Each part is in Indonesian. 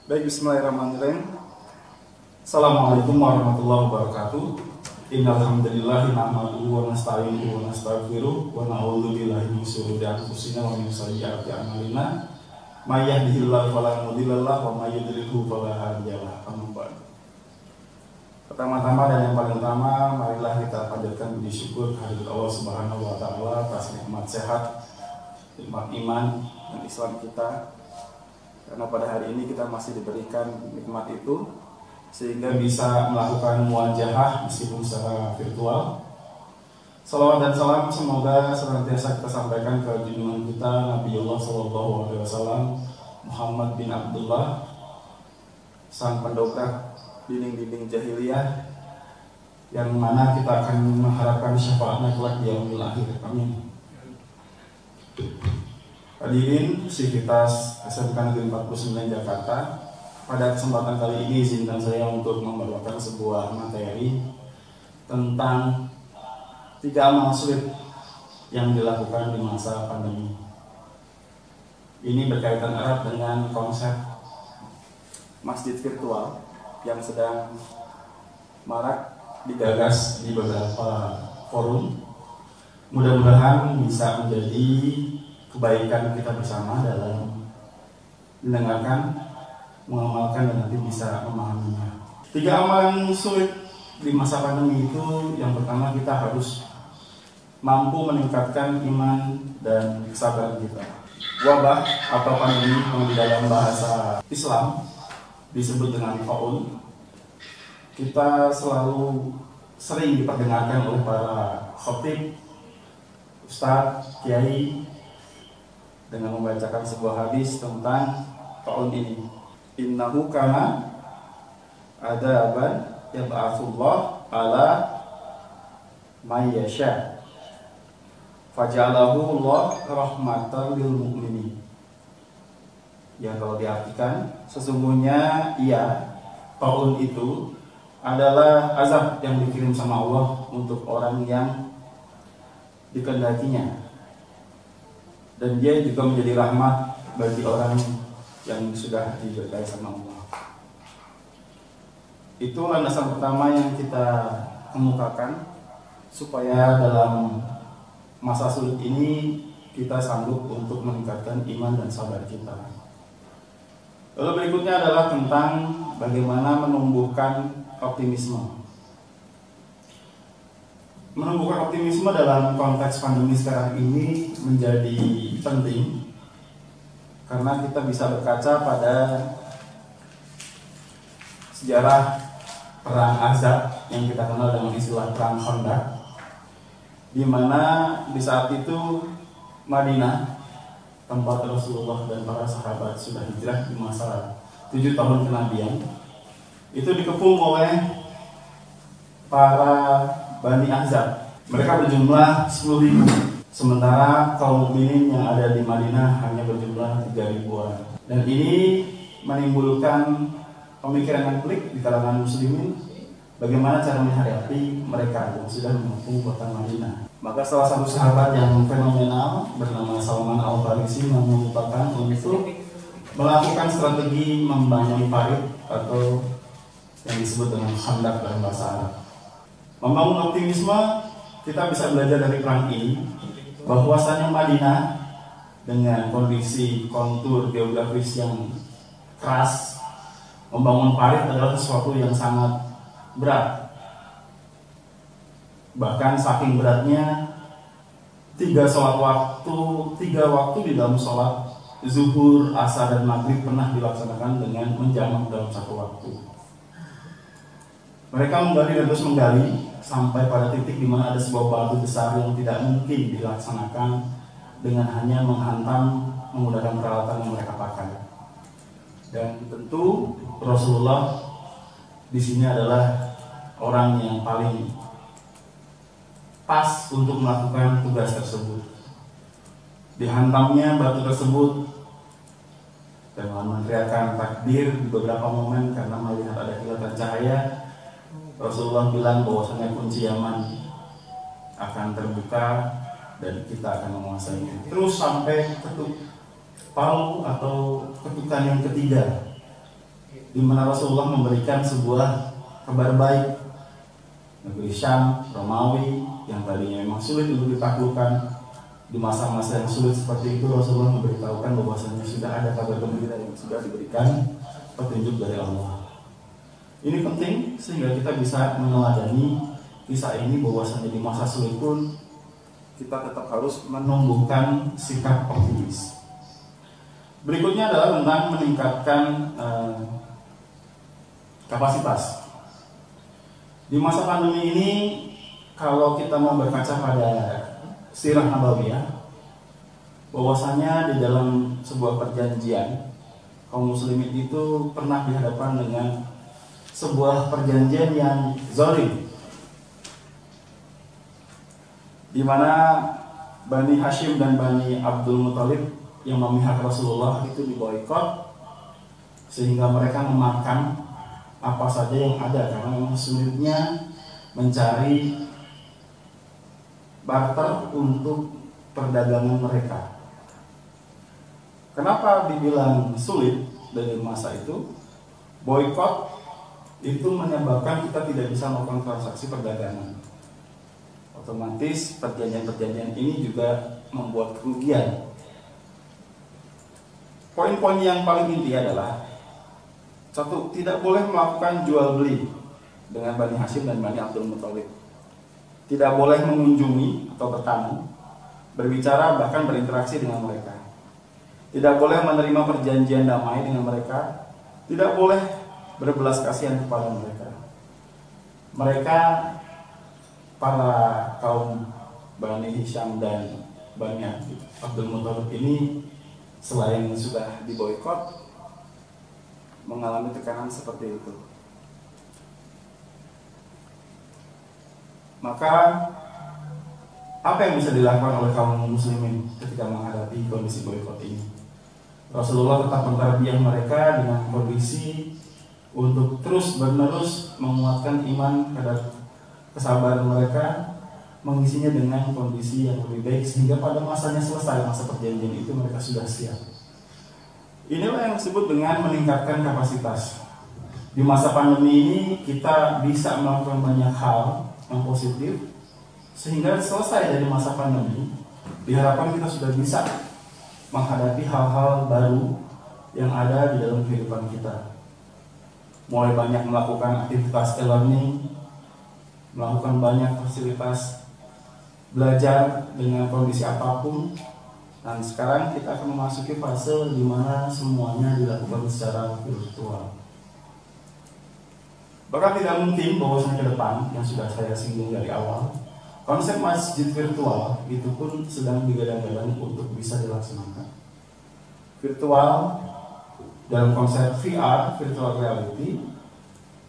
Baik, bismillahirrahmanirrahim. Assalamualaikum warahmatullahi wabarakatuh. Innal hamdalillah nahmaduhu wa nasta'inuhu wa nastaghfiruh wa na'udzu billahi min shururi anfusina wa min sayyiati a'malina. May yahdihillahu fala mudilla lahu wa may yudlilhu fala hadiya lahu. Amma ba'du. Pertama-tama dan yang paling utama, marilah kita panjatkan puji syukur kehadirat Allah Subhanahu wa taala atas nikmat sehat, nikmat iman dan Islam kita. Karena pada hari ini kita masih diberikan nikmat itu sehingga bisa melakukan muwajahah meskipun secara virtual. Salawat dan salam semoga senantiasa kita sampaikan ke junjungan kita Nabiullah SAW Muhammad bin Abdullah, sang pendobrak dinding-dinding jahiliyah, yang mana kita akan mengharapkan syafaatnya kelak di yaumil akhir. Amin. Hadirin Sivitas SMK Negeri 49 Jakarta, pada kesempatan kali ini izinkan saya untuk membawakan sebuah materi tentang 3 amal sulit yang dilakukan di masa pandemi. Ini berkaitan erat dengan konsep masjid virtual yang sedang marak digagas di beberapa forum. Mudah-mudahan bisa menjadi kebaikan kita bersama dalam mendengarkan, mengamalkan, dan nanti bisa memahaminya. 3 amalan sulit di masa pandemi itu, yang pertama kita harus mampu meningkatkan iman dan kesabaran kita. Wabah atau pandemi yang di dalam bahasa Islam disebut dengan taun, kita selalu sering diperdengarkan oleh para khatib, ustadz, kiai dengan membacakan sebuah hadis tentang taun ini. Innahu kana adaban yab'atsullah ala may yasha faja'alahu Allah rahmatan lil mu'minin. Ya, kalau diartikan, sesungguhnya taun itu adalah azab yang dikirim sama Allah untuk orang yang dikehendakinya, dan dia juga menjadi rahmat bagi orang yang sudah diberkahi sama Allah. Itu landasan pertama yang kita kemukakan supaya dalam masa sulit ini kita sanggup untuk meningkatkan iman dan sabar kita. Lalu berikutnya adalah tentang bagaimana menumbuhkan optimisme. Menumbuhkan optimisme dalam konteks pandemi sekarang ini menjadi penting karena kita bisa berkaca pada sejarah perang Ahzab yang kita kenal dengan istilah perang Khandaq, di mana di saat itu Madinah, tempat Rasulullah dan para sahabat sudah hijrah di masa 7 tahun kenabian, itu dikepung oleh para Bani Ahzab. Mereka berjumlah 10.000, sementara kaum mukminin yang ada di Madinah hanya berjumlah 3.000 orang. Dan ini menimbulkan pemikiran yang pelik di kalangan muslimin, bagaimana cara menghadapi mereka yang sudah mengepung kota Madinah. Maka salah satu sahabat yang fenomenal bernama Salman Al-Farisi memutuskan untuk melakukan strategi membangun parit atau yang disebut dengan khandak dalam bahasa Arab. Membangun optimisme, kita bisa belajar dari perang ini bahwasanya Madinah dengan kondisi kontur geografis yang keras, membangun parit adalah sesuatu yang sangat berat. Bahkan saking beratnya, 3 waktu di dalam sholat zuhur, asar, dan maghrib pernah dilaksanakan dengan menjamak dalam 1 waktu. Mereka menggali dan terus menggali sampai pada titik di mana ada sebuah batu besar yang tidak mungkin dilaksanakan dengan hanya menghantam menggunakan peralatan yang mereka pakai. Dan tentu Rasulullah di sini adalah orang yang paling pas untuk melakukan tugas tersebut. Dihantamnya batu tersebut dengan meneriakkan takbir di beberapa momen karena melihat ada kilatan cahaya, Rasulullah bilang bahwasanya kunci Yaman akan terbuka dan kita akan menguasainya. Terus sampai ketuk palu atau ketukan yang ketiga, di mana Rasulullah memberikan sebuah kabar baik. Negeri Syam, Romawi yang tadinya memang sulit untuk ditaklukkan, di masa-masa yang sulit seperti itu Rasulullah memberitahukan bahwasanya sudah ada kabar gembira yang sudah diberikan petunjuk dari Allah. Ini penting sehingga kita bisa meneladani kisah ini, bahwasanya di masa sulit pun kita tetap harus menumbuhkan sikap optimis. Berikutnya adalah tentang meningkatkan kapasitas. Di masa pandemi ini, kalau kita mau berkaca pada sirah nabawiyah, bahwasanya di dalam sebuah perjanjian kaum muslimin itu pernah dihadapkan dengan sebuah perjanjian yang zalim, di mana Bani Hashim dan Bani Abdul Muthalib yang memihak Rasulullah itu diboikot, sehingga mereka memakan apa saja yang ada karena memang sulitnya mencari barter untuk perdagangan mereka. Kenapa dibilang sulit dari masa itu? Boikot itu menyebabkan kita tidak bisa melakukan transaksi perdagangan. Otomatis perjanjian-perjanjian ini juga membuat kerugian. Poin-poin yang paling inti adalah: satu, tidak boleh melakukan jual beli dengan Bani Hashim dan Bani Abdul Muthalib. Tidak boleh mengunjungi atau bertamu, berbicara, bahkan berinteraksi dengan mereka. Tidak boleh menerima perjanjian damai dengan mereka. Tidak boleh berbelas kasihan kepada mereka. Mereka, para kaum Bani Hisham dan Bani Abdul Muthalib ini, selain sudah diboikot, mengalami tekanan seperti itu. Maka apa yang bisa dilakukan oleh kaum muslimin ketika menghadapi kondisi boikot ini? Rasulullah tetap mentarbiyah mereka dengan kondisi untuk terus menerus menguatkan iman pada kesabaran mereka, mengisinya dengan kondisi yang lebih baik sehingga pada masanya selesai masa perjanjian itu mereka sudah siap. Inilah yang disebut dengan meningkatkan kapasitas. Di masa pandemi ini kita bisa melakukan banyak hal yang positif sehingga selesai dari masa pandemi diharapkan kita sudah bisa menghadapi hal-hal baru yang ada di dalam kehidupan kita. Mulai banyak melakukan aktivitas e-learning, melakukan banyak fasilitas belajar dengan kondisi apapun, dan sekarang kita akan memasuki fase di mana semuanya dilakukan secara virtual. Bahkan tidak mungkin bahwasanya ke depan, yang sudah saya singgung dari awal, konsep masjid virtual itu pun sedang digadang-gadang untuk bisa dilaksanakan. Virtual dalam konsep VR, virtual reality,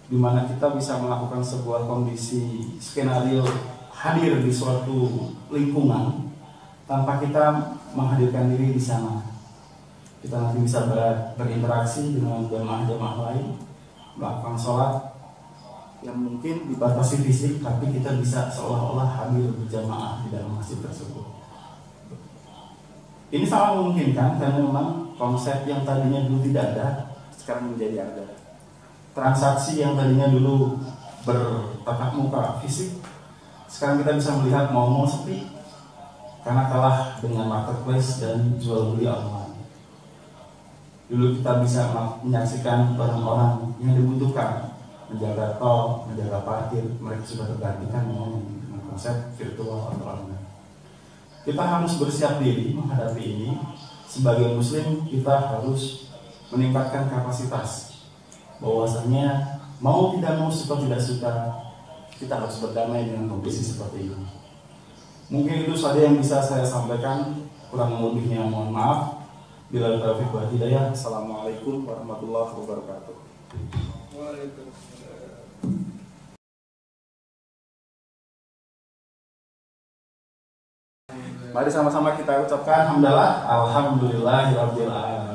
di mana kita bisa melakukan sebuah kondisi skenario hadir di suatu lingkungan tanpa kita menghadirkan diri di sana. Kita nanti bisa berinteraksi dengan jamaah-jamaah lain, melakukan sholat yang mungkin dibatasi fisik, tapi kita bisa seolah-olah hadir berjamaah di dalam masjid tersebut. Ini sangat memungkinkan karena memang konsep yang tadinya dulu tidak ada, sekarang menjadi ada. Transaksi yang tadinya dulu bertatap muka fisik, sekarang kita bisa melihat mau sepi karena kalah dengan marketplace dan jual beli online. Dulu kita bisa menyaksikan orang-orang yang dibutuhkan, menjaga tol, menjaga parkir, mereka sudah tergantikan dengan konsep virtual atau online. Kita harus bersiap diri menghadapi ini. Sebagai muslim kita harus meningkatkan kapasitas, bahwasanya mau tidak mau, suka tidak suka, kita harus berdamai dengan kondisi seperti ini. Mungkin itu saja yang bisa saya sampaikan, kurang lebihnya mohon maaf. Bila taufiq wa hidayah. Assalamualaikum warahmatullahi wabarakatuh. Mari sama-sama kita ucapkan hamdalah, alhamdulillahirabbil alamin.